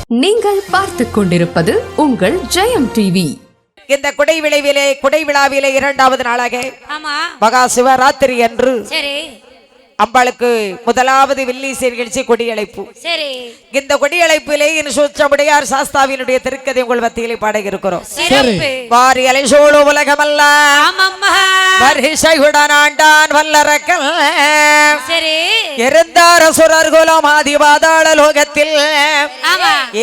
நீங்கள் பார்த்துக் கொண்டிருப்பது உங்கள் ஜெயம் டிவி. இந்த குடை விழாவிலே இரண்டாவது நாளாக மகா சிவராத்திரி அன்று அம்பாளுக்கு முதலாவது வில்லிசை நிகழ்ச்சி கொடியழைப்பு. இந்த கொடியழைப்பிலே சுச்சமுடையார் சாஸ்தாவினுடைய திருக்கதை உங்கள் மத்தியிலே பாட இருக்கிறோம். வாரி அலை சோழ உலகமல்லாம் வருஷையுடன் ஆண்டான் வல்லரக்கல் இருந்தார் அசுரர் குலம் ஆதி பாதாள லோகத்தில்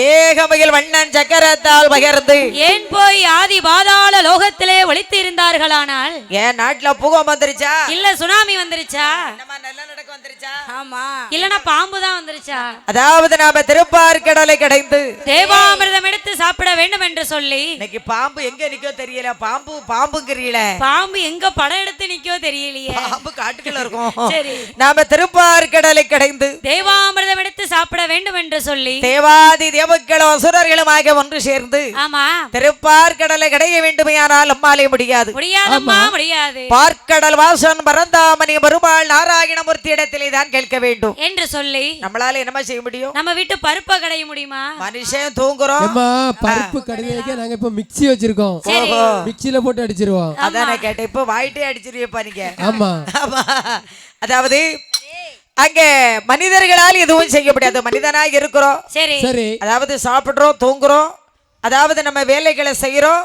ஏகமையில் வண்ணன் சக்கரத்தால் பகிர்ந்து ஏன் போய் ஆதி பாதாள லோகத்திலே ஒளித்து இருந்தார்களானால் ஏன் நாட்டுல பூகம் வந்துருச்சா இல்ல சுனாமி வந்துருச்சா இல்லனா பாம்புதான் வந்துருச்சா? அதாவது நாம திருப்பார்கடலை கடைந்து தேவாமிர்தம் எடுத்து சாப்பிட வேண்டும் என்று சொல்லி இன்னைக்கு பாம்பு எங்க நிக்கோ தெரியல. பாம்புங்கிறீல பாம்பு எங்க படம் எடுத்து நிக்கோ தெரியலையே. பாம்பு காட்டுக்குள்ள இருக்கும். சரி, நாம திருப்பார்கடலை கடைந்து தேவாமிர்தம் எடுத்து சாப்பிட வேண்டும் என்று சொல்லி தேவாதி தேவர்களும் அசுரர்களுமாக ஒன்று சேர்ந்து ஆமா திருப்பார்கடலை கடைய வேண்டுமையானால் அம்மாலே முடியாது. முடியாதம்மா முடியாது. பார்க்கடல் வாசன் பரந்தாமணி பெருமாள் நாராயணமூர்த்தி இடத்திலே தான் கேட்க வேண்டும் என்று சொல்லி நம்மளால என்ன செய்ய முடியும்? நம்ம வீட்டு பருப்பு கடைய முடியுமா? மனுஷன் தூங்குறோம். பருப்பு கடையில நாங்க இப்ப மிக்ஸி வச்சிருக்கோம். மிக்ஸில போட்டு அடிச்சிருவோம். அதானே கேட்டேன். இப்ப வாயிட்டே அடிச்சிருவீப்பா நீங்க. ஆமா அதாவது அங்க மனிதர்களால் எதுவும் செய்ய முடியாது. மனிதனாக இருக்கிறோம். சரி, அதாவது சாப்பிடுறோம், தூங்குறோம், அதாவது நம்ம வேலைகளை செய்யறோம்.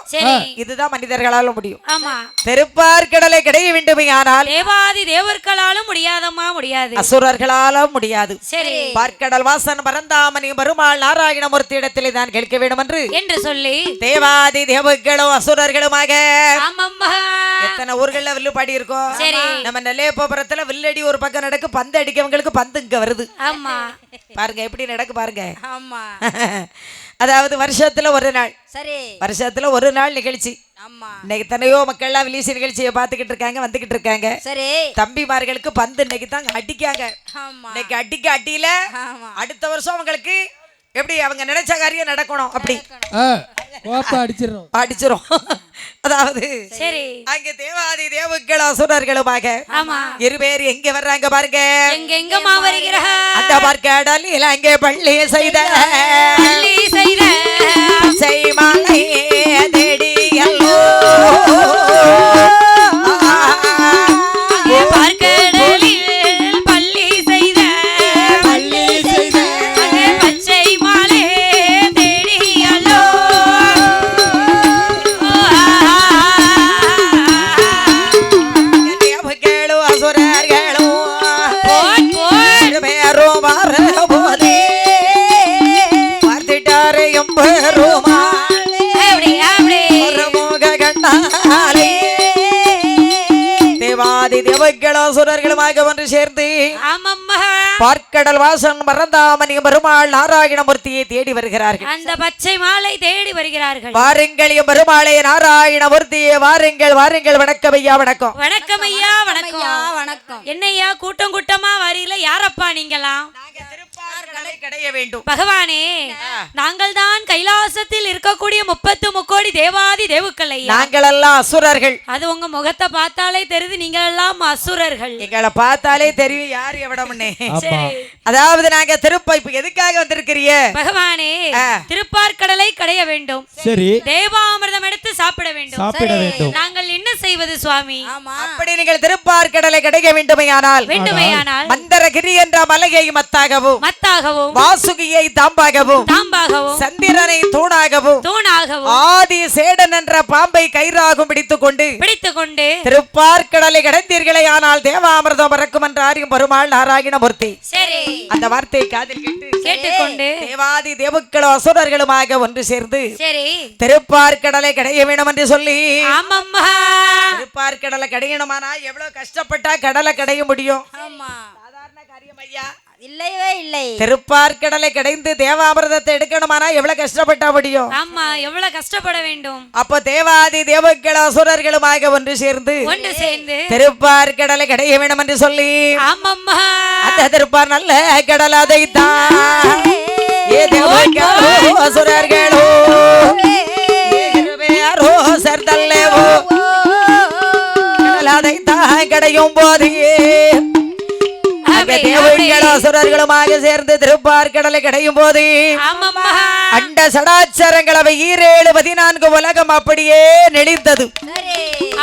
இதுதான் மனிதர்களாலும் முடியும். ஆமா, திருப்பார்கடலை கிடைக்க வேண்டுமே ஆனால் தேவாதி தேவர்களாலும் முடியாதம்மா முடியாது. அசுரர்களாலும் முடியாது. சரி, பார்க்கடல் வாசன் பரந்தாமணி பெருமாள் நாராயணமூர்த்தி இடத்திலே தான் கேட்க வேண்டும் என்று சொல்லி தேவாதி தேவர்களும் அசுரர்களுமாக ஆமாம்மா எத்தனை ஊர்கள்ல வில்லு பாடி இருக்கோம். நம்ம நெல்லையப்பபுரத்துல வில்லடி ஒரு பக்கம் நடக்கு, பந்து அடிக்கவங்களுக்கு பந்து இங்க வருது. ஆமா, பாருங்க எப்படி நடக்கு பாருங்க. ஆமா, அதாவது வருஷத்துல ஒரு நாள். சரி, வருஷத்துல ஒரு நாள் நிகழ்ச்சி. இன்னைக்கு எத்தனையோ மக்கள் எல்லாம் வில்லிசை நிகழ்ச்சியை பார்த்துக்கிட்டு இருக்காங்க, வந்துகிட்டு இருக்காங்க. சரி, தம்பிமார்களுக்கு பந்து இன்னைக்கு தான் அடிக்காங்க. இன்னைக்கு அடியில அடுத்த வருஷம் அவங்களுக்கு எப்படி அவங்க நினைச்ச காரியம் நடக்கணும். அப்படி அடிச்சிரும். அதாவது சரி, அங்க தேவாதி தேவர்கள் அசுரர்களுமாக இருபேர் எங்க வர்றாங்க பாருங்க. எங்கெங்கமா வருகிறார்? அந்த பார்க்கடலில் அங்கே பள்ளி செய்த செய்மாலை தேடி அல்லோ தேவர்களுமாக ஒன்று சேர்ந்து பார்க்கடல் வாசன் பரந்தாமணி பெருமாள் நாராயணமூர்த்தியை தேடி வருகிறார்கள். அந்த பச்சை மாலை தேடி வருகிறார்கள். வாருங்கள் பெருமாளே நாராயணமூர்த்தியே, வாருங்கள் வாருங்கள். வணக்கம் ஐயா. வணக்கம். வணக்கம் ஐயா. வணக்கம். வணக்கம். என்னையா கூட்டம் கூட்டமா வரியில யாரப்பா நீங்களாம்? பகவானே, நாங்கள் தான் கைலாசத்தில் இருக்கக்கூடிய 30 முக்கோடி தேவாதி தேவுக்கள். நாங்கள் எல்லாம் அசுரர்கள். அது உங்க முகத்தை பார்த்தாலே தெரியுது, நீங்கள் எல்லாம் அசுரர்கள். எங்களை பார்த்தாலே தெரியும் யார் எவ்வளவுன்னு. அதாவது நாங்க இப்ப எதுக்காக வந்திருக்கிறீங்க? பகவானே, திருப்பார்கடலை கடைய வேண்டும். சரி, தேவாமிர்தம் எடுத்து சாப்பிட வேண்டும். நாங்கள் என்ன செய்வது சுவாமி? அப்படி நீங்கள் திருப்பார்கடலை கிடைக்க வேண்டுமையானால் மந்தரகிரி என்ற மலையை மத்தாகவும் வாசுகியை தாம்பாகவும் சந்திரனை தூணாகவும் ஆதி சேடன் என்ற பாம்பை கயிறாகவும் பிடித்துக்கொண்டு திருப்பார்கடலை கடந்தீர்களே ஆனால் தேவாமிர்தம் பறக்கும் என்று அறியும் பெருமாள் நாராயணமூர்த்தி. அந்த வார்த்தை காதில் கேட்டுக்கொண்டு தேவாதி தேவர்களும் அசுரர்களுமாக ஒன்று சேர்ந்து திருப்பார்கடலை கடைய வேண்டும் என்று சொல்லி திருப்பார்கடலை கடையணுமானா எவ்வளவு கஷ்டப்பட்டா கடலை கடைய முடியும்? சாதாரண காரியம் ஐயா இல்லையே இல்லை. திருப்பார்கடலை கடைந்து தேவாமிர்தத்தை எடுக்கணுமானா எவ்வளவு கஷ்டப்பட்டா முடியும்? ஆமா, எவ்வளவு கஷ்டப்பட வேண்டும். அப்ப தேவாதி தேவர்கள் அசுரர்களுமாக ஒன்று சேர்ந்து திருப்பார்கடலை கடைய வேண்டும் என்று சொல்லி அந்த திருப்பார் நல்ல கடல் அதைத்தான் அசுரர்களோ சேர்த்தல்லேவோ கடல் அதைத்தான் கடையும் போதே தேவர்களும் அசுரர்களுமாக சேர்ந்து திருப்பார்கடலை கிடையும் போது அண்ட சடாச்சரங்கள் அவை 7-14 உலகம் அப்படியே நெளிந்தது.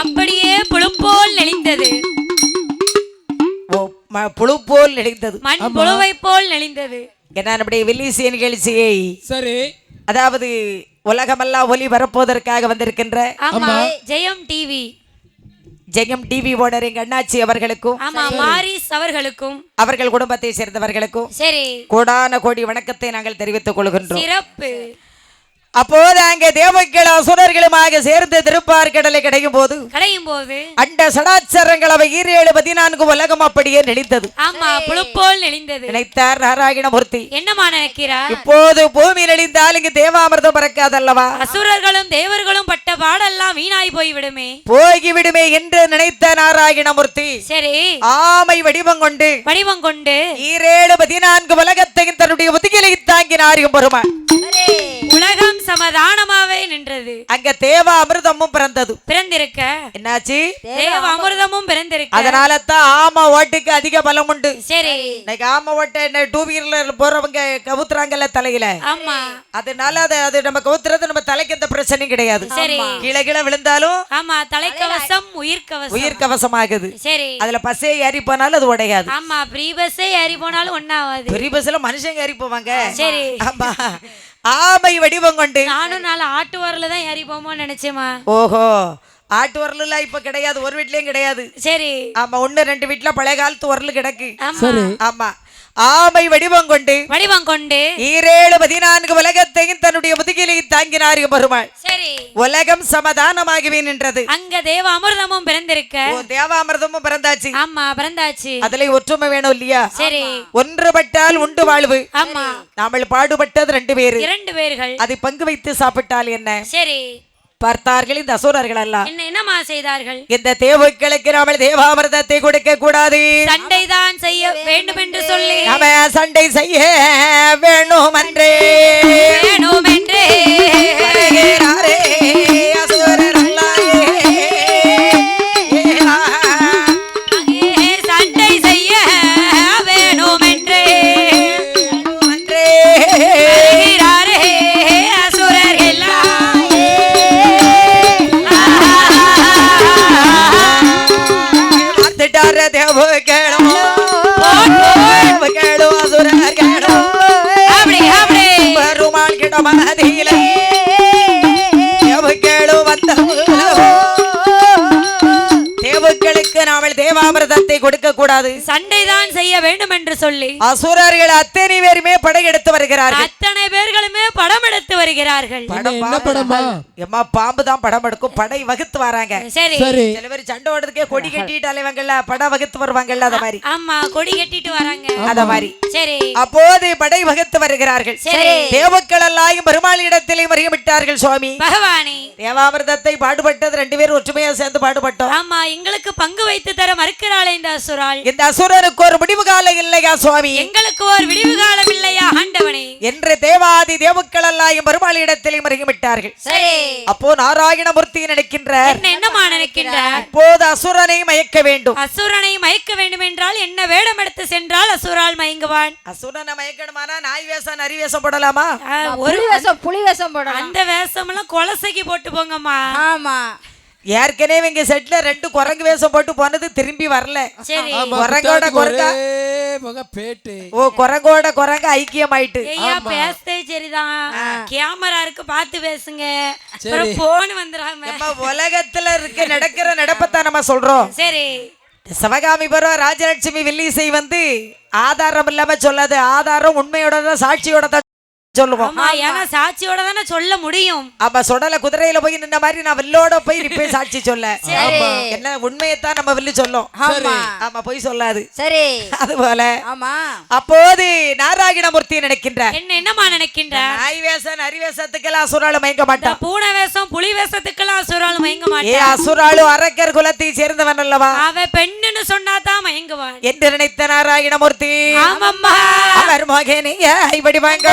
அப்படியே புழுப்போல் நெளிந்தது. புழு போல் நெளிந்தது, மண் புழுவை போல் நெளிந்தது. என்ன நம்முடைய வில்லிசை நிகழ்ச்சியை சரி, அதாவது உலகமெல்லாம் ஒலி வரப்போவதற்காக வந்திருக்கின்ற ஜெயம் டிவி ஜெயம் டிவி ஓனர் எங்க அண்ணாச்சி அவர்களுக்கும் மாரிஸ் அவர்களுக்கும் அவர்கள் குடும்பத்தை சேர்ந்தவர்களுக்கும் சரி கோடான கோடி வணக்கத்தை நாங்கள் தெரிவித்துக் கொள்கின்றோம். சிறப்பு. அப்போது அங்கே தேவர்கள் அசுரர்களுமாக சேர்ந்து திருப்பார்கடலை கிடையும் போது அண்ட சடாச்சரங்கள் அவை 7-14 உலகம் அப்படியே நெளிந்தது. ஆமா, புழுப்போல் நெளிந்தது. நினைத்தார் நாராயணமூர்த்தி, என்னமா நினைக்கிறார்? இப்போது பூமி நெளிந்தால் இங்கு தேவாமிர்தம் பறக்காதல்லவா, அசுரர்களும் தேவர்களும் பட்ட பாடெல்லாம் வீணாய் போய்விடுமே என்று நினைத்த நாராயணமூர்த்தி சரி ஆமை வடிவம் கொண்டு 7-14 உலகத்தையும் தன்னுடைய முதுகிலை தாங்கினார் பெருமாள். உலகம் சமாதானமாவே நின்றது. அங்க தேவ அமிர்தமும் பிறந்திருக்க என்னாச்சு? தேவ அமிர்தமும் பிறந்திருக்க. அதனால தான் ஆமா ஓட்டுக்கு அதிக பலம் உண்டு. சரி, இன்னைக்கு ஆமா ஓட்ட என்ன 2 வீலர்ல போறவங்க கவுத்துறாங்கல்ல தலையில. ஆமா, அதனால அது நம்ம கவுத்துறது நம்ம தலைக்கு எந்த பிரச்சனையும் கிடையாது. சரி, கீழே விழுந்தாலும் ஆமா தலைக்கவசம் உயிர் கவசம் ஆகுது. சரி, அதுல பஸ்ஸே ஏறி போனாலும் அது உடையாது. ஆமா, ஃப்ரீ பஸ்ஸே ஏறி போனாலும் ஒண்ணாவாது. ஃப்ரீ பஸ்ல மனுஷங்க ஏறி போவாங்க. சரி, ஆமா, ஆமை வடிவம் கொண்டு நானும் 4 ஆட்டு வரல தான் ஏறி போமோன்னு நினைச்சேமா. ஓஹோ, ஆட்டு வரல இப்ப கிடையாது, ஒரு வீட்லயும் கிடையாது. சரி, ஆமா, 1-2 வீட்டுல பழைய காலத்து வரல கிடக்கு. ஆமா, ஆமை வடிவம் கொண்டு 7-14 உலகத்தையும் தன்னுடைய முதுகிலை தாங்கினார் பெருமாள். சரி, உலகம் சமாதானமாகவே நின்றது. அங்க தேவ அமிர்தமும் பிறந்திருக்க. தேவ அமிர்தமும் பிறந்தாச்சு. ஆமா, பிறந்தாச்சு. அதுல ஒற்றுமை வேணும் இல்லையா? சரி, ஒன்றுபட்டால் உண்டு வாழ்வு. ஆமா, நாமல் பாடுபட்டது 2 பேர்கள். அதை பங்கு வைத்து சாப்பிட்டால் என்ன? சரி, பார்த்தார்கள் இந்த அசுரர்கள் எல்லாம் என்னமா செய்தார்கள்? இந்த தேவர்களுக்கு நாமல் தேவாமிர்தத்தை கொடுக்க கூடாது, சண்டைதான் செய்ய வேண்டும் என்று சொல்லி நாம சண்டை செய்ய வேணும் என்றே அசுரர் சண்டை செய்ய வேணும் என்றே அசுரர் எல்லாம் தேவாமிர்தத்தை கொடுக்க கூடாது, சண்டைதான் செய்ய வேண்டும் என்று சொல்லி அசுரர்கள் அத்தனை பேருமே படையெடுத்து வருகிறார்கள். அத்தனை பேர்களுமே படம் எடுத்து வருகிறார்கள். எம்மா பாம்பு தான் படம் எடுக்கும், படை வகுத்து வராங்க. சரி, சில பேர் சண்டை ஓடுறதுக்கே கொடி கட்டிட்டு அலைவாங்கல்ல, படம் வகுத்து வருவாங்கல்ல, அத மாதிரி. ஆமா, கொடி கட்டிட்டு வராங்க, அத மாதிரி. சரி, அப்போது படை வகுத்து வருகிறார்கள். தேவக்கள் எல்லாம் பெருமாளிடத்திலே வருகிவிட்டார்கள். சுவாமி பகவானே, தேவாமிர்தத்தை பாடுபட்டது 2 பேரும் ஒற்றுமையா சேர்ந்து பாடுபட்டோம். ஆமா, எங்களுக்கு பங்கு வைத்து தர மறுக்கிறாளே இந்த அசுரால். இந்த அசுரனுக்கு ஒரு முடிவு காலம் இல்லையா சுவாமி? எங்களுக்கு ஒரு விடிவு காலம் இல்லையா ஆண்டவனே என்று தேவாதி தேவக்கள் எல்லாம் பெருமாளிடத்திலே வருகிவிட்டார்கள். சரி, அப்போ நாராயணமூர்த்தி நினைக்கின்றார், என்னமா நினைக்கின்றார்? அப்போது அசுரனை மயக்க வேண்டும். அசுரனை மயக்க வேண்டும் என்றால் என்ன வேடம் எடுத்து சென்றால் அசுரால் மயங்குவான்? அசுரனை மயக்கணுமானா நாய் வேஷம் நரி வேஷம் போடலாமா? ஒரு வேஷம் புலி வேஷம் போடலாம். அந்த வேஷம் எல்லாம் கொலசைக்கு போட்டு போங்கம்மா. ஆமா, ஏற்கனவே இங்க செட்ல 2 குரங்கு வேஷம் போட்டு போனது திரும்பி வரல. சரி, குரங்கோட குரங்கா பேட்டு. ஓ, குரங்கோட குரங்க ஐக்கியம் ஆயிட்டு. ஐயா பேசதே சரிதான், கேமரா இருக்கு பார்த்து பேசுங்க, அப்புறம் போன் வந்துறாம. நம்ம உலகத்துல இருக்க நடக்கிற நடப்பத்தான் நம்ம சொல்றோம். சரி, சிவகாமிபுரம் ராஜலட்சுமி வில்லிசை வந்து ஆதாரம் இல்லாம சொல்லாது, ஆதாரம் உண்மையோட தான் சாட்சியோட தான் சொல்லுவோம். ஏன்னா சாட்சியோட தானே சொல்ல முடியும். அப்ப சொடல குதிரையில போய் நின்ன மாதிரி நான் வில்லோட போய் நிப்பேன் சாட்சி சொல்ல. என்ன உண்மையத்தான் நம்ம வில்லு சொல்லும். ஆமா, போய் சொல்லாது. சரி, அதுபோல அப்போது நாராயணமூர்த்தி நினைக்கின்றார், என்னமா நினைக்கின்றார்? நாய் வேஷம் நரி வேஷத்துக்கெல்லாம் அசுராலும் மயங்க மாட்டான், பூனை வேஷம் புலி வேஷத்துக்கெல்லாம் அசுராலும் மயங்க மாட்டான். அசுராலு அரக்கர் குலத்தை சேர்ந்தவன் அல்லவா, அவ பெண்ணுன்னு சொன்னாதான் மயங்குவான் என்று நினைத்த நாராயணமூர்த்தி அவர் மகனிய இப்படி வாங்க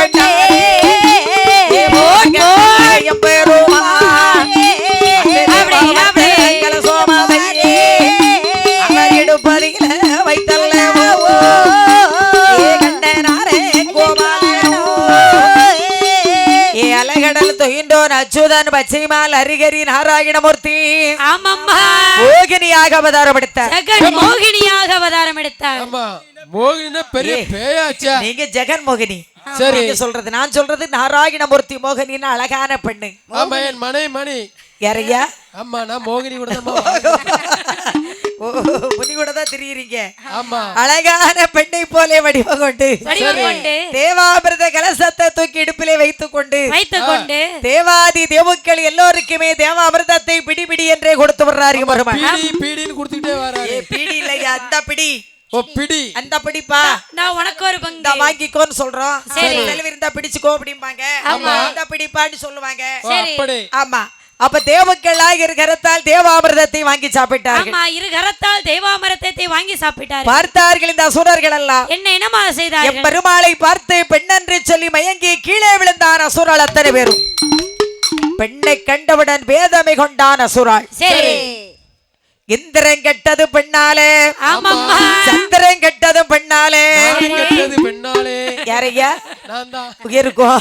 அங்கோன் அச்சுதன் பச்சைமால் ஹரிகரி நாராயணமூர்த்தி ஆமாம்மா மோகினியாக அவதாரம் எடுத்தார். ஜெகன் மோகினியாக அவதாரம் எடுத்தார். ஆமா மோகினினா பெரிய பேயாச்சா. நீங்க ஜெகன் மோகினி. சரி சொல்றது நான் சொல்றது நாராயணமூர்த்தி மோகினின்னு அழகான பெண்ணு. ஆமா என் மணி யாரையா? ஆமா நான் மோகினி கூட முனி கூட தான் தெரியுறீங்க. ஆமா அழகான பெண்ணை போலே வடிவம் கொண்டு தேவாமிர்த கலசத்தை தூக்கி இடுப்பிலே வைத்துக் கொண்டு தேவாதி தேவுக்கள் எல்லோருக்குமே தேவாமிர்தத்தை பிடி பிடி என்றே கொடுத்து வர்றாரு. பீடின்னு கொடுத்துட்டே வராரு. பீடி இல்லையா அந்த பிடி. ஓ பிடி அந்த பிடிப்பா நான் உனக்கு ஒரு பங்கு வாங்கிக்கோன்னு சொல்றோம். செலவு இருந்தா பிடிச்சுக்கோ அப்படிம்பாங்க. அந்த பிடிப்பான்னு சொல்லுவாங்க. ஆமா அப்ப தேவக்கள்லாம் இரு கரத்தால் தேவாமிர்தத்தை வாங்கி சாப்பிட்டார்கள். இரு கரத்தால் தேவாமிர்தத்தை வாங்கி சாப்பிட்டார்கள். பார்த்தார்கள் இந்த அசுரர்கள் எல்லாம் என்னமா செய்தார்கள். பெருமாளை பார்த்து பெண்ணென்று சொல்லி மயங்கி கீழே விழுந்தான் அசுரால் அத்தனை பேரும். பெண்ணை கண்டவுடன் வேதமை கொண்டான் அசுரால். சரி இந்திரன் கெட்டது பெண்ணாலே, சந்திரன் கெட்டது பெண்ணாலே, யாரையா இருக்கும்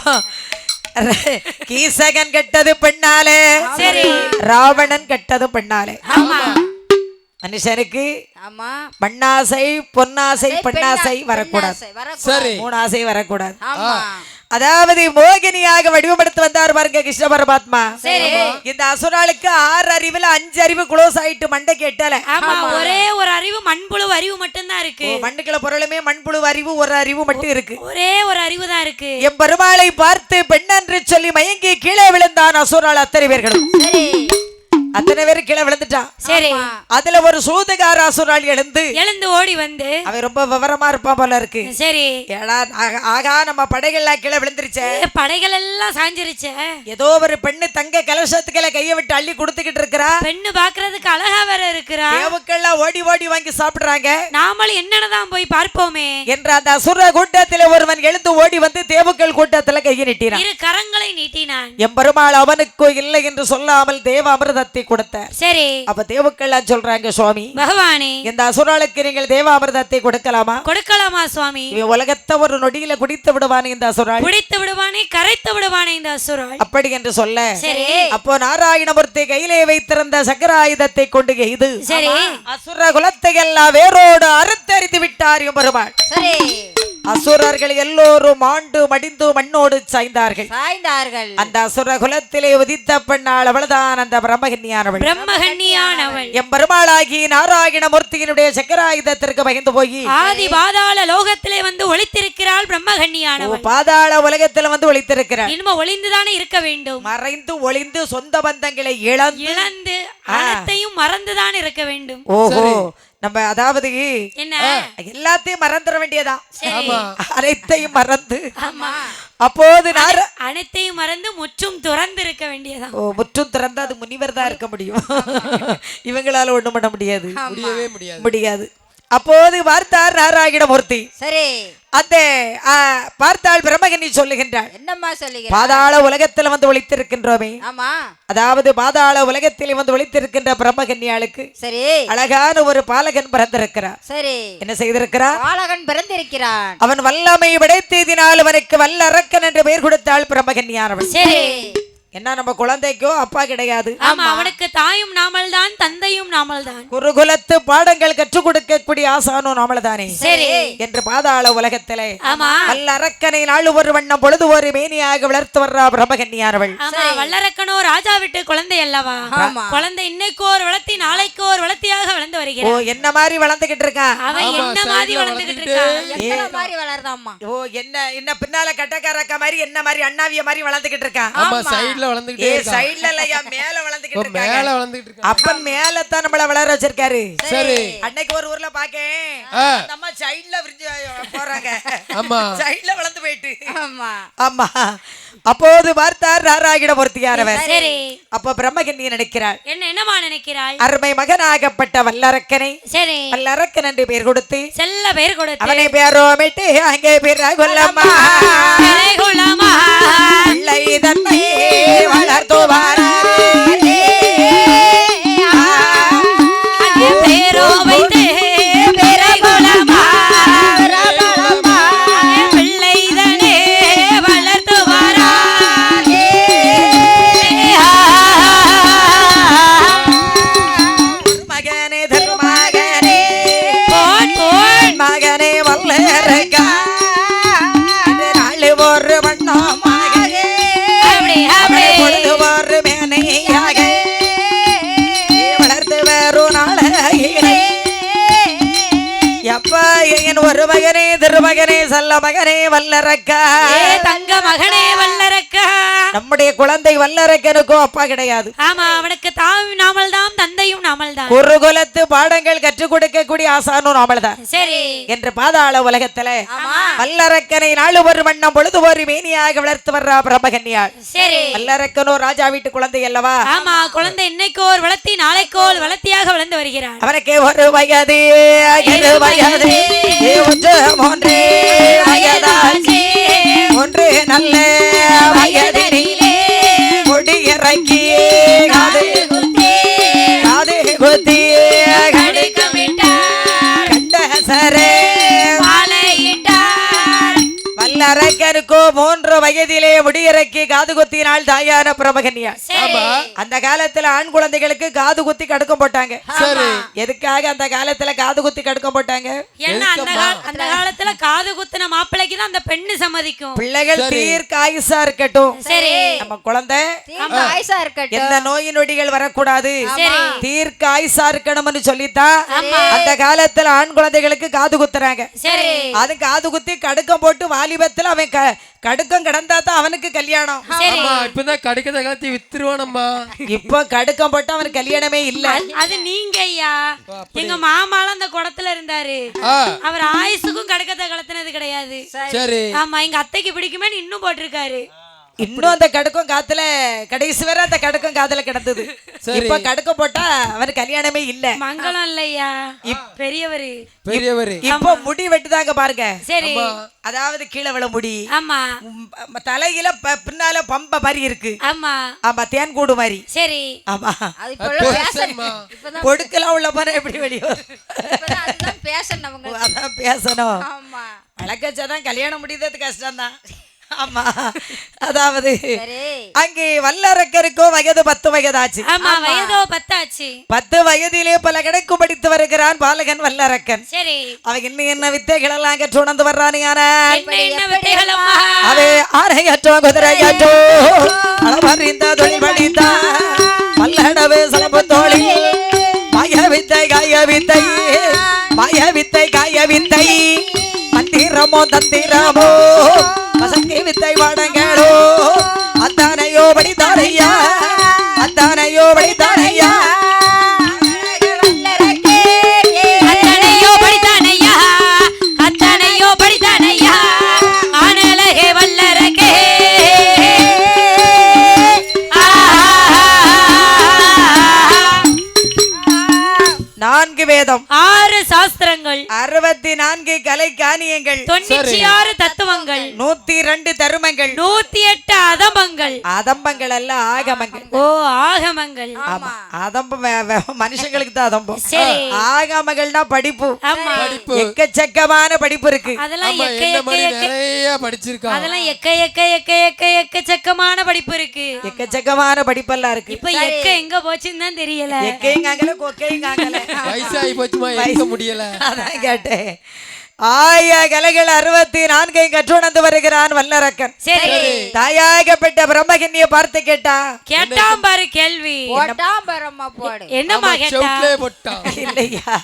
கீசகன் கெட்டது பெண்ணாலே, ராவணன் கெட்டது பெண்ணாலே. மனுஷனுக்கு மண்ணாசை பொன்னாசை பெண்ணாசை வரக்கூடாது. மூணு ஆசை வரக்கூடாது. அதாவது மோகினியாக வடிவமெடுத்து வந்தார் பாருங்க கிருஷ்ண பரமாத்மா. இந்த அசுராளுக்கு 6 அறிவுல 5 அறிவு குளோஸ் ஆயிட்டு மண்டை கேட்டல. ஒரே ஒரு அறிவு மண்புழு அறிவு மட்டும் தான் இருக்கு. மண்ணுக்குள்ள பொருளுமே மண்புழு அறிவு ஒரு அறிவு மட்டும் இருக்கு. ஒரே ஒரு அறிவு தான் இருக்கு. என் பெருமாளை பார்த்து பெண்ணென்று சொல்லி மயங்கி கீழே விழுந்தான் அசுரால் அத்தனை பேர்களும். அத்தனை பேரும் கீழே விழுந்துட்டான். சரி அதுல ஒரு சூதுகார அசுரால் எழுந்து ஓடி வந்து அவன் ரொம்ப விவரமா இருப்பான் போல இருக்கு. சரி ஆகா நம்ம படைகள்லாம் கீழே விழுந்துருச்சே, படைகள் எல்லாம் சாஞ்சிருச்சே. ஏதோ ஒரு பெண்ணு தங்க கலசத்துக்களை கையை விட்டு அள்ளி கொடுத்துக்கிட்டு இருக்கிறா. பெண்ணு பாக்குறதுக்கு அழகா வேற இருக்கிறா. தேவுக்கள்லாம் ஓடி ஓடி வாங்கி சாப்பிடுறாங்க. நாமளும் என்னதான் போய் பார்ப்போமே என்ற அந்த அசுர கூட்டத்தில் ஒருவன் எழுந்து ஓடி வந்து தேவுக்கள் கூட்டத்துல கையை நீட்டினான். இரு கரங்களை நீட்டினான். எம்பெருமாள் அவனுக்கு இல்லை என்று சொல்லாமல் தேவ அமிர்தத்தை கொடுத்தார். சரி அப்ப தேவுக்கள் சொல்றாங்க சுவாமி பகவானே இந்த அசுராளுக்கு நீங்கள் தேவ அமிர்தத்தை கொடுக்கலாமா? கொடுக்கலாமா சுவாமி? உலகத்தை ஒரு நொடியில குடித்து விடுவானே இந்த அசுராள், குடித்து விடுவானே கரைத்து விடுவானே இந்த அசுராள் அப்படி என்று சொல்ல. சரி அப்போ நாராயணமூர்த்தி கையிலே வைத்திருந்த சக்கராயுதத்தை கொண்டு எய்து சரி அசுர குலத்தை எல்லாம் வேரோடு அறுத்தறித்து விட்டார் பெருமாள். சரி அசுரர்கள் எல்லோரும் ஆண்டு மடிந்து மண்ணோடு சாய்ந்தார்கள். அந்த அசுர குலத்திலே உதித்த பெண்ணாள் அவள்தான் அந்த பிரம்மகன்னியானவள். எம் பெருமாளாகி நாராயணமூர்த்தியினுடைய சக்கராயுதத்திற்கு பயந்து போய் ஆதி பாதாள லோகத்திலே வந்து ஒளித்திருக்கிறாள் பிரம்மகன்னியானவள். பாதாள உலகத்தில் வந்து ஒளித்திருக்கிறாள். இனிமே ஒளிந்துதானே இருக்க வேண்டும். மறைந்து ஒளிந்து சொந்த பந்தங்களை இழந்து அனைத்தையும் மறந்துதான் இருக்க வேண்டும். ஓஹோ நம்ம அதாவது என்ன எல்லாத்தையும் மறந்துட வேண்டியதா, அனைத்தையும் மறந்து அப்போது அனைத்தையும் மறந்து முற்றும் துறந்து இருக்க வேண்டியதா. ஓ முற்றும் திறந்து அது முனிவர் தான் இருக்க முடியும். இவங்களால ஒண்ணும் பண்ண முடியாது, முடியாது. அப்போது பார்த்தார் நாராயணமூர்த்தி. சரி அந்த பார்த்தாள் பிரம்மகன்னி சொல்லுகின்றாள். என்னம்மா சொல்லுகிறாள்? பாதாள உலகத்துல வந்து ஒளித்திருக்கின்றோமே. ஆமா அதாவது பாதாள உலகத்தில் வந்து ஒளித்திருக்கின்ற பிரம்மகன்னியாளுக்கு சரி அழகான ஒரு பாலகன் பிறந்திருக்கிறார். சரி என்ன செய்திருக்கிறார்? பாலகன் பிறந்திருக்கிறான். அவன் வல்லமை விடைத்ததினால் அவனுக்கு வல்லரக்கன் என்று பெயர் கொடுத்தாள் பிரம்மகன்னியானவள். சரி என்ன நம்ம குழந்தைக்கோ அப்பா கிடையாது. ஆமா அவனுக்கு தாயும் நாமல் தான் தந்தையும் நாமல் தான். குருகுலத்து பாடங்கள் கற்றுக் கொடுக்கக்கூடிய ஆசானும் நாமல் தானே. சரி என்று பாதாள உலகத்திலே ஆமா வல்லரக்கனை நாள் ஒரு வண்ணம் பொழுது ஒரு மேனியாக வளர்த்து வர்றா பிரம்மகன்னியானவள். ஆமா வல்லரக்கனோ ராஜா விட்டு குழந்தை அல்லவா. குழந்தை இன்னைக்கு ஒரு வளர்த்தி நாளைக்கு ஒரு வளர்த்தியாக வளர்ந்து வருகிறான். ஓ என்ன மாதிரி வளர்ந்துகிட்டு இருக்கான். அவன் என்ன மாதிரி வளர்ந்துகிட்டு இருக்கான். என்ன மாதிரி வளர்தாம்மா. ஓ என்ன பின்னால கட்டக்காரக்க மாதிரி என்ன மாதிரி அண்ணாவிய மாதிரி வளர்ந்துகிட்டு இருக்கான். ஆமா சைடுல வளர்ந்துகிட்டே இருக்கான். சைடுல இல்லையா மேல வளர்ந்துகிட்டு இருக்கான். மேல வளர்ந்துகிட்டு இருக்கான். அப்ப மேல தான் நம்மள வளர வச்சிருக்காரு. சரி அன்னைக்கு ஒரு ஊர்ல பாக்கேன் நம்ம சைடுல விரிஞ்சு போறாங்க. ஆமா சைடுல வளர்ந்து போயிட்டு. ஆமா ஆமா அப்போது பார்த்தார் நாராயணமூர்த்தியானவர். சரி அப்ப பிரம்மகன்னி நினைக்கிறாள். என்னமா நினைக்கிறாள்? அருமை மகனாகப்பட்ட வல்லரக்கனை சரி வல்லரக்கன் என்று பெயர் கொடுத்து செல்ல பெயர் கொடுத்து அவனை பேரோமிட்டு அங்கே பேர் கொல்லம்மா பிள்ளை தன்னை வளர்த்துவாரே பேரோ வைத்து பேரை கொலமா பிள்ளை தனே வளர்த்துவாரே மகனே செல்ல மகனே வல்லரக்கா தங்க மகனே வல்லரக்கா நம்முடைய குழந்தை வல்லரக்கனுக்கும் அப்பா கிடையாது. ஆமா அவனுக்கு தாயும் நாமல் தான் தந்தையும் நாமல் தான். குருகுலத்து பாடங்கள் கற்றுக் கொடுக்கக்கூடிய ஆசானும் நாமல் தான். சரி என்று பாதாள உலகத்துல வல்லரக்கனை நாலு ஒரு வண்ணம் பொழுது ஒரு மேனியாக வளர்த்து வர்றா பிரம்மகன்யாள். சரி வல்லரக்கனோ ராஜா வீட்டு குழந்தை அல்லவா? ஆமா குழந்தை இன்னைக்கோர் வளர்த்தி நாளைக்கோர் வளர்த்தியாக வளர்ந்து வருகிறான். அவனுக்கு ஒரு வயது இரு வயது ஒன்று மூன்று வயதாச்சு ஒன்று நல்ல வயதிலே முடி இறக்கி காது குத்தி கண்ட சரே வல்லரக்கனுக்கோ 3 வயதிலே முடியிறக்கி காது குத்தினாள் தாயான பிரமகன்யா. அந்த காலத்துல ஆண் குழந்தைகளுக்கு காது குத்தி கடுக்கம் போட்டாங்க. எதுக்காக அந்த காலத்துல காது குத்தி கடுக்கம் போட்டாங்க? ஏன்னா அந்த காலத்துல காது குத்தின மாப்பிள்ளைக்கு தான் அந்த பெண்ணு சம்மதிக்கும். பிள்ளைகள் தீர்க்காயுசா இருக்கட்டும். சரி நம்ம குழந்தை ஆயுசா இருக்கட்டும், எந்த நோய் நொடிகள் வரக்கூடாது, தீர்க்காயுசா இருக்கணும்னு சொல்லித்தான் அந்த காலத்துல ஆண் குழந்தைகளுக்கு காது குத்துறாங்க. அது காது குத்தி கடுக்கம் போட்டு வாலிபத்துல அவன் கடுக்கம் கடந்தா தான் அவனுக்கு கல்யாணம். இப்பதான் கடுக்கத்தை கலத்தி வித்துருவானம்மா. இப்ப கடுக்கம் போட்டு அவனுக்கு கல்யாணமே இல்ல. அது நீங்க ஐயா, எங்க மாமாலாம் அந்த குடத்துல இருந்தாரு. அவர் ஆயுசுக்கும் கடுக்கத்தை கலத்தினது கிடையாது. சரி ஆமா எங்க அத்தைக்கு பிடிக்குமே இன்னும் போட்டிருக்காரு. இன்னும் அந்த கடுக்கம் காத்துல கடைசி வரை அந்த கடுக்கம் காத்துல கிடந்தது. இப்ப கடுக்கம் போட்டா அவனுக்கு கல்யாணமே இல்ல. மங்களம் இல்லையா பெரியவரு பெரியவரு. இப்ப முடி வெட்டுதாங்க பாருங்க. சரி அதாவது கீழே விழ முடி. ஆமா தலையில பின்னால பம்ப மாதிரி இருக்கு. ஆமா ஆமா தேன் கூடு மாதிரி. சரி ஆமா அது இப்ப பேஷன். கொடுக்கலாம் உள்ள போன எப்படி வெளியே இப்பதான் அதுதான் பேஷன். அவங்க அதான் பேசணும். ஆமா வழக்கச்சாதான் கல்யாணம் முடியறது கஷ்டம்தான். ஆமா அதாவது அங்கே வல்லரக்கருக்கோ வயது 10 வயதாச்சு. ஆமா வயதோ 10 ஆச்சு. 10 வயதிலே பல கணக்கு படித்து வருகிறான் பாலகன் வல்லரக்கன். சரி அவன் என்ன வித்தைகள் எல்லாம் கற்று உணர்ந்து வர்றான். என்ன வித்தைகள் அம்மா? அவே ஆரையற்றோ குதிரையற்றோ அளவறிந்த தொழில் படித்தா பல்லடவே சலப்பு தோழி மாய வித்தை காய வித்தை மாய வித்தை காய வித்தை மந்திரமோ தந்திரமோ வசங்கி வித்தை வாடங்களோ அத்தானையோ படித்தாரையா அத்தானையோ படித்தாரையா அத்தனையோ படித்தானையா அத்தனையோ படித்தானையா ஆனலகே வல்லரகே 4 வேதம் 6 சாஸ்திரங்கள் 64 கலை காணியங்கள் 96 தத்துவங்கள் 102 தருமங்கள் 108 அதம்பங்கள். அதம்பங்கள் அல்ல ஆகமங்கள். ஓ ஆகமங்கள். ஆமா அதம்பம் மனுஷங்களுக்கு தான் அதம்பம். சரி ஆகமங்கள்னா படிப்பு. ஆமா எக்கச்சக்கமான படிப்பு இருக்கு. அதெல்லாம் நிறைய படிச்சிருக்கான். அதெல்லாம் எக்கச்சக்கமான படிப்பு இருக்கு. எக்கச்சக்கமான படிப்பெல்லாம் இருக்கு. இப்ப எங்க போச்சுன்னு தான் தெரியல. எக்கையும் காங்கல கொக்கையும் காங்கல வயசாகி போச்சுமா வைக்க முடியல. அதான் கேட்டேன். ஆய கலைகள் 64 கற்றுணர்ந்து வருகிறான் வல்லரக்கன். சரி தாயாகப்பட்ட பிரம்மகன்னிய பார்த்து கேட்டான் பாரு கேள்வி. என்னமா கேட்டா? இல்லையா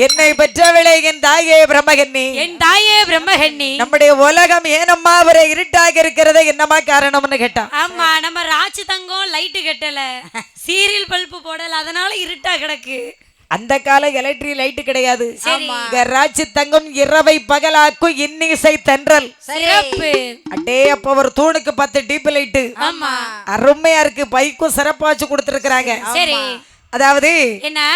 என்னை பெற்றவளே என் தாயே பிரம்மகன்னி. என் தாயே பிரம்மகன்னி நம்முடைய உலகம் ஏனம்மா ஒரு இருட்டாக இருக்கிறது என்னமா காரணம்னு கேட்டான். ஆமா நம்ம ராட்சி தங்கம் லைட்டு கட்டல, சீரியல் பல்பு போடல, அதனால இருட்டா கிடக்கு. அந்த கால எலக்ட்ரிக் லைட் கிடையாது. ராட்சி தங்கம் இரவை பகலாக்கும் இன்னிசை தென்றல் சிறப்பு. அடே அப்ப ஒரு தூணுக்கு 10 டீப் லைட். ஆமா அருமையா இருக்கு. பைக்கும் சிறப்பா வச்சு கொடுத்திருக்கிறாங்க. சரி அதாவது என்ன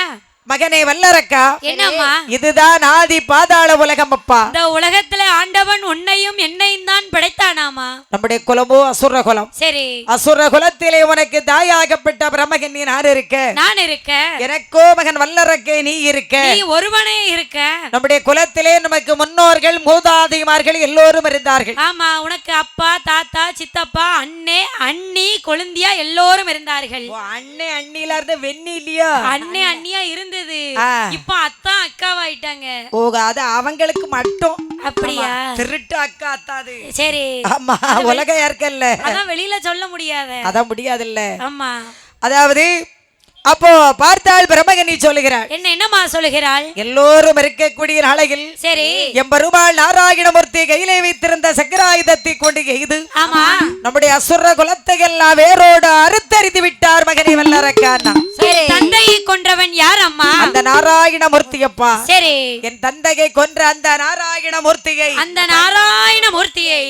மகனே வல்லரக்கா, என்னம்மா இதுதான் ஆதி பாதாள உலகம். அப்பா இந்த உலகத்துல ஆண்டவன் உன்னையும் என்னையும் தான் படைத்தானாமா? நம்முடைய குலமோ அசுர குலம். சரி அசுர குலத்திலே உனக்கு தாயாகப்பட்ட பிரம்மகன் நான் இருக்க, நான் இருக்க, எனக்கோ மகன் வல்லரக்கே நீ இருக்க, நீ ஒருவனே இருக்க. நம்முடைய குலத்திலே நமக்கு முன்னோர்கள் மூதாதைமார்கள் எல்லோரும் இருந்தார்கள். ஆமா உனக்கு அப்பா தாத்தா சித்தப்பா அண்ணே அண்ணி கொழுந்தியா எல்லோரும் இருந்தார்கள். அண்ணே அண்ணில இருந்து வெண்ணி இல்லையா? அண்ணே அண்ணியா இருந்து இப்ப அத்தா அக்காவாயிட்டாங்க. ஓ அது அவங்களுக்கு மட்டும். அப்படியா? திருட்டு அக்கா அத்தாது. சரி ஆமா உலக யாருக்கல்ல, அதான் வெளியில சொல்ல முடியாத. அதான் முடியாது இல்ல. ஆமா அதாவது அப்போ பார்த்தால் பிரம்மகனி சொல்லுகிறாள். என்னம்மா சொல்லுகிறாள்? எல்லோரும் இருக்கக்கூடிய நாளையில் சரி எம்பெருமாள் நாராயணமூர்த்தி கையிலே வைத்திருந்த சக்கராயுதத்தை கொண்டு எய்து ஆமா நம்முடைய அசுர குலத்தை எல்லாம் வேரோடு அறுத்தறிந்து விட்டார் மகனை வல்லரக்கானா. தந்தையை கொன்றவன் யார் அம்மா? அந்த நாராயணமூர்த்தி அப்பா. சரி என் தந்தையை கொன்ற அந்த நாராயணமூர்த்தியை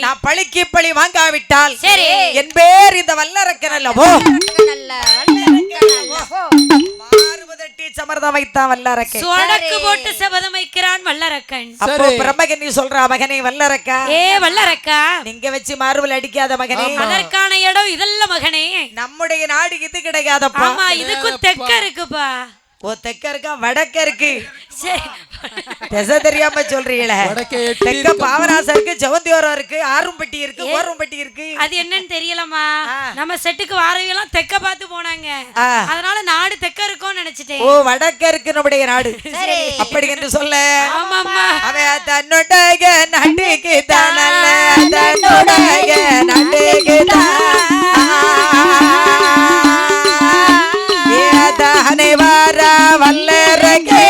நான் பழிக்கு பழி வாங்காவிட்டால் சரி என் பேர் இந்த வல்லரக்கன் அல்லவோ. மாறுபதட்டி சமர்தம் வைத்தான் வல்லரக்கன். சொடக்கு போட்டு சபதம் வைக்கிறான் வல்லரக்கன். அப்போ பிரம்மகனி சொல்றா மகனே வல்லரக்கா. வல்லரக்கா நீங்க வச்சு மார்பல் அடிக்காத மகனே. அதற்கான இடம் இதல்ல மகனே. நம்முடைய நாடு இது கிடையாதப்பா. ஆமா இதுக்கு தெக்க இருக்குப்பா. ஓ தெக்க இருக்கா வடக்க இருக்கு. சரி திசை தெரியாம சொல்றீங்களே. தெக்க பாவராசம் இருக்கு, ஜெவந்தியோரம் இருக்கு, ஆறும்பட்டி இருக்கு, ஓரம்பட்டி இருக்கு. அது என்னன்னு தெரியலமா. நம்ம செட்டுக்கு வாரவியெல்லாம் தெக்க பார்த்து போனாங்க. அதனால நாடு தெக்க இருக்கும்னு நினைச்சிட்டேன். ஓ வடக்க இருக்கு நம்முடைய நாடு. அப்படி என்று சொல்ல அவன் தன்னுடைய நாட்டுக்கு தான் நல்ல தன்னுடைய நாட்டுக்கு தானே வார வல்லரகே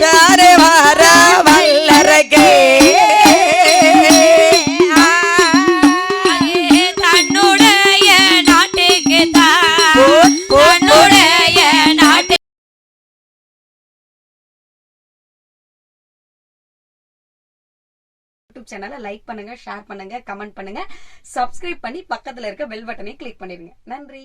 தானே வார வல்லரகே தன்னுடைய நாட்டுக்கு தன்னுடைய நாட்டு யூடியூப் சேனலை லைக் பண்ணுங்க, ஷேர் பண்ணுங்க, கமெண்ட் பண்ணுங்க, சப்ஸ்கிரைப் பண்ணி பக்கத்துல இருக்க பெல் பட்டனை கிளிக் பண்ணிருங்க. நன்றி.